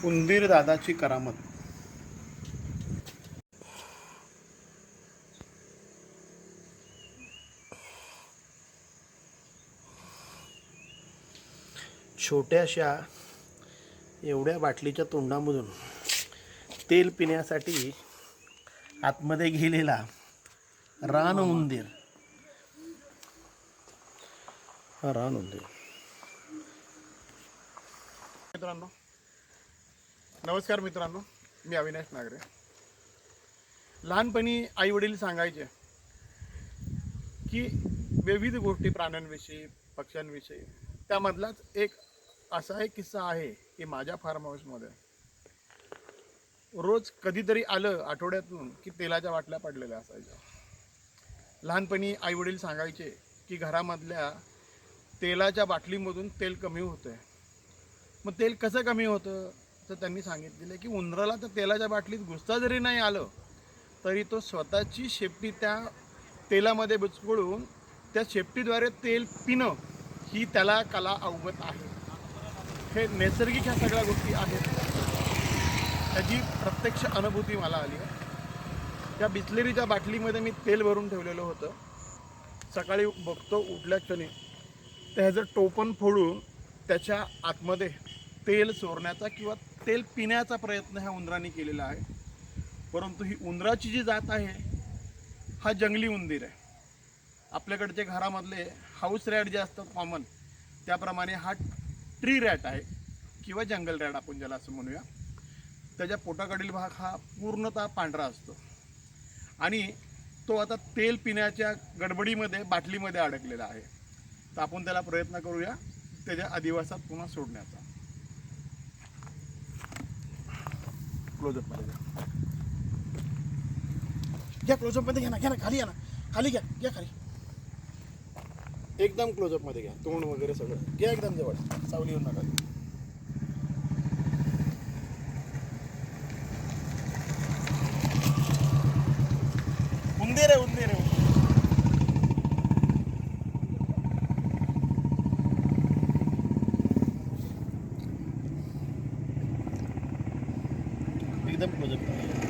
उंदीर दादाची करामत. छोट्याशा एवढ्या बाटलीच्या तोंडामधून तेल पिण्यासाठी आतमध्ये गेलेला रान उंदीर. हा रान उंदीर. मित्रांनो नमस्कार. मित्रांनो मी अविनाश नागरे. लहानपणी आई वडील सांगायचे की विविध गोष्टी प्राण्यांविषयी पक्ष्यांविषयी. त्यामधलाच एक असा एक किस्सा आहे की माझ्या फार्म हाऊसमध्ये रोज कधीतरी आलं आठवड्यातून की तेलाच्या बाटल्या पडलेल्या असायच्या. लहानपणी आई वडील सांगायचे की घरामधल्या तेलाच्या बाटलीमधून तेल कमी होतं आहे. मग तेल कसं कमी होतं तर त्यांनी सांगितलेलं की उंदराला तर तेलाच्या बाटलीत घुसता जरी नाही आलं तरी तो स्वतःची शेपटी त्या तेलामध्ये बुचकळून त्या शेपटीद्वारे तेल पिणं ही त्याला कला अवगत आहे. हे नैसर्गिक ह्या सगळ्या गोष्टी आहेत. त्याची प्रत्यक्ष अनुभूती मला आली आहे. त्या बिस्लेरीच्या बाटलीमध्ये मी तेल भरून ठेवलेलं होतं. सकाळी बघतो उठल्या क्षणी त्याचं टोपण फोडून त्याच्या आतमध्ये तेल चोरण्याचा किंवा तेल पिण्याचा प्रयत्न ह्या उंदराने केलेला आहे. परंतु ही उंदराची जी जात आहे हा जंगली उंदीर आहे. आपल्याकडचे घरामधले हाऊस रॅट जे असतात कॉमन त्याप्रमाणे हा ट्री रॅट आहे किंवा जंगल रॅट आपण ज्याला असं म्हणूया. त्याच्या पोटाकडील भाग हा पूर्णतः पांढरा असतो आणि तो आता तेल पिण्याच्या गडबडीमध्ये बाटलीमध्ये अडकलेला आहे. तर आपण त्याला प्रयत्न करूया त्याच्या अधिवासात पुन्हा सोडण्याचा. क्लोजअपमध्ये घ्या. क्लोजअपमध्ये घ्या ना. घ्या ना. खाली या ना. खाली घ्या. घ्या खाली. एकदम क्लोजअपमध्ये घ्या. तोंड वगैरे सगळं घ्या एकदम जवळ. सावली येऊन नका. उंदीर आहे. उंदीर आहे. एकदम क्लोजअप.